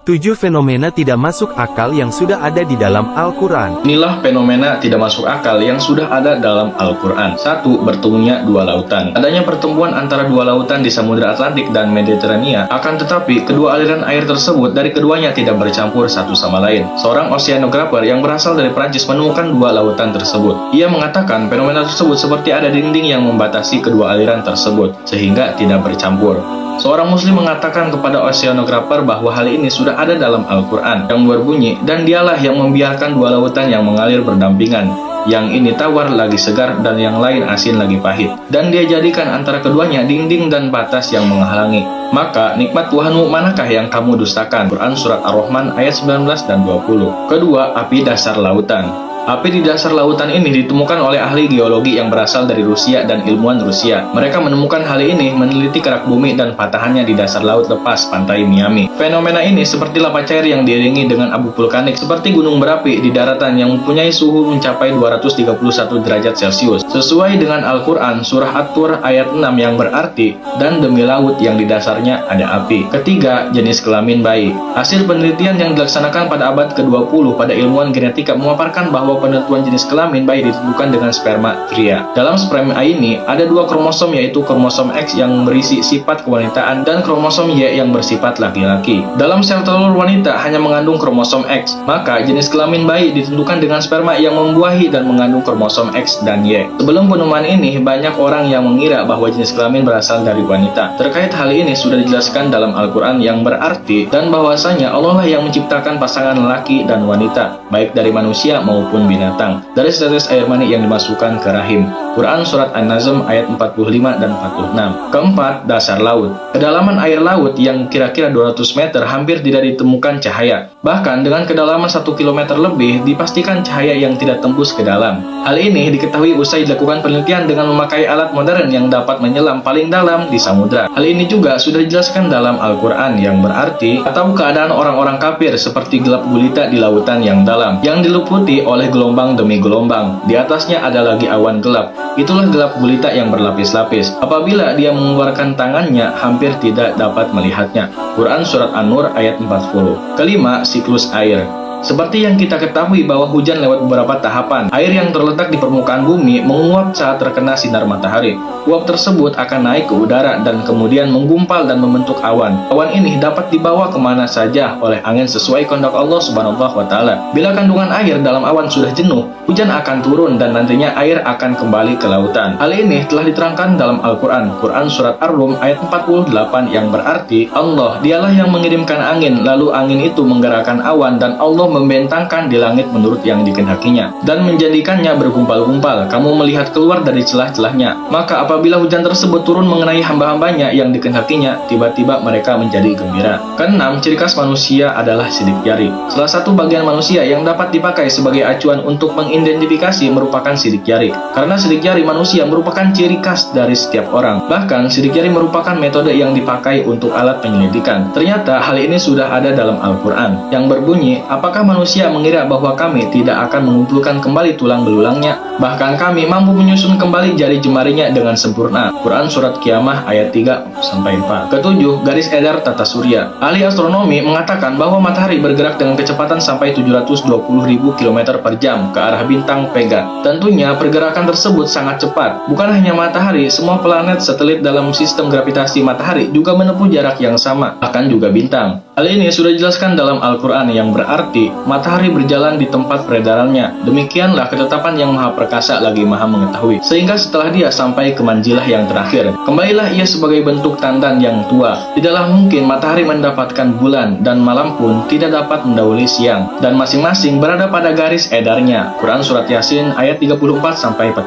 7 fenomena tidak masuk akal yang sudah ada di dalam Al-Quran. Inilah fenomena tidak masuk akal yang sudah ada dalam Al-Quran. 1. Bertemunya dua lautan. Adanya pertemuan antara dua lautan di Samudra Atlantik dan Mediterania, akan tetapi kedua aliran air tersebut dari keduanya tidak bercampur satu sama lain. Seorang oceanographer yang berasal dari Prancis menemukan dua lautan tersebut. Ia mengatakan fenomena tersebut seperti ada dinding yang membatasi kedua aliran tersebut, sehingga tidak bercampur. Seorang muslim mengatakan kepada oceanographer bahwa hal ini sudah ada dalam Al-Quran yang berbunyi, dan dialah yang membiarkan dua lautan yang mengalir berdampingan. Yang ini tawar lagi segar dan yang lain asin lagi pahit. Dan dia jadikan antara keduanya dinding dan batas yang menghalangi. Maka nikmat Tuhanmu manakah yang kamu dustakan? Quran Surat Ar-Rahman ayat 19 dan 20. Kedua, api dasar lautan. Api di dasar lautan ini ditemukan oleh ahli geologi yang berasal dari Rusia dan ilmuwan Rusia. Mereka menemukan hal ini meneliti kerak bumi dan patahannya di dasar laut lepas pantai Miami. Fenomena ini seperti lava cair yang diiringi dengan abu vulkanik seperti gunung berapi di daratan yang mempunyai suhu mencapai 231 derajat Celcius. Sesuai dengan Al-Quran, surah At-Tur ayat 6 yang berarti, dan demi laut yang di dasarnya ada api. Ketiga, jenis kelamin bayi. Hasil penelitian yang dilaksanakan pada abad ke-20 pada ilmuwan genetika memaparkan bahwa penentuan jenis kelamin bayi ditentukan dengan sperma pria. Dalam sperma ini ada dua kromosom, yaitu kromosom X yang berisi sifat kewanitaan dan kromosom Y yang bersifat laki-laki. Dalam sel telur wanita hanya mengandung kromosom X, maka jenis kelamin bayi ditentukan dengan sperma yang membuahi dan mengandung kromosom X dan Y. Sebelum penemuan ini, banyak orang yang mengira bahwa jenis kelamin berasal dari wanita. Terkait hal ini sudah dijelaskan dalam Al-Quran yang berarti, dan bahwasanya Allah lah yang menciptakan pasangan laki dan wanita, baik dari manusia maupun binatang, dari setetes air mani yang dimasukkan ke rahim. Quran Surat An-Nazm ayat 45 dan 46. Keempat, dasar laut. Kedalaman air laut yang kira-kira 200 meter hampir tidak ditemukan cahaya. Bahkan dengan kedalaman 1 km lebih, dipastikan cahaya yang tidak tembus ke dalam. Hal ini diketahui usai dilakukan penelitian dengan memakai alat modern yang dapat menyelam paling dalam di samudra. Hal ini juga sudah dijelaskan dalam Al-Quran yang berarti, atau keadaan orang-orang kafir seperti gelap gulita di lautan yang dalam, yang diliputi oleh gelombang demi gelombang. Di atasnya ada lagi awan gelap. Itulah gelap gulita yang berlapis-lapis. Apabila dia mengeluarkan tangannya, hampir tidak dapat melihatnya. Quran Surat An-Nur ayat 40. Kelima, siklus air. Seperti yang kita ketahui bahwa hujan lewat beberapa tahapan. Air yang terletak di permukaan bumi menguap saat terkena sinar matahari. Uap tersebut akan naik ke udara dan kemudian menggumpal dan membentuk awan. Awan ini dapat dibawa kemana saja oleh angin sesuai kehendak Allah Subhanahu wa Ta'ala. Bila kandungan air dalam awan sudah jenuh, hujan akan turun dan nantinya air akan kembali ke lautan. Hal ini telah diterangkan dalam Al-Quran. Quran Surat Ar-Rum ayat 48 yang berarti, Allah dialah yang mengirimkan angin, lalu angin itu menggerakkan awan dan Allah membentangkan di langit menurut yang dikehendakinya dan menjadikannya bergumpal-gumpal. Kamu melihat keluar dari celah-celahnya. Maka apabila hujan tersebut turun mengenai hamba-hambanya yang dikehendakinya, tiba-tiba mereka menjadi gembira. Keenam, ciri khas manusia adalah sidik jari. Salah satu bagian manusia yang dapat dipakai sebagai acuan untuk mengidentifikasi merupakan sidik jari. Karena sidik jari manusia merupakan ciri khas dari setiap orang. Bahkan sidik jari merupakan metode yang dipakai untuk alat penyelidikan. Ternyata hal ini sudah ada dalam Al-Quran yang berbunyi, apakah manusia mengira bahwa kami tidak akan mengumpulkan kembali tulang belulangnya? Bahkan kami mampu menyusun kembali jari jemarinya dengan sempurna. Quran Surat Qiyamah ayat 3-4. Ketujuh, garis edar tata surya. Ahli astronomi mengatakan bahwa matahari bergerak dengan kecepatan sampai 720.000 km per jam ke arah bintang Vega. Tentunya pergerakan tersebut sangat cepat. Bukan hanya matahari, semua planet satelit dalam sistem gravitasi matahari juga menempuh jarak yang sama, bahkan juga bintang. Hal ini sudah dijelaskan dalam Al-Quran yang berarti, matahari berjalan di tempat peredarannya. Demikianlah ketetapan yang maha perkasa lagi maha mengetahui. Sehingga setelah dia sampai ke manzilah yang terakhir, kembalilah ia sebagai bentuk tandan yang tua. Tidaklah mungkin matahari mendapatkan bulan, dan malam pun tidak dapat mendahului siang. Dan masing-masing berada pada garis edarnya. Quran Surat Yasin ayat 34-40.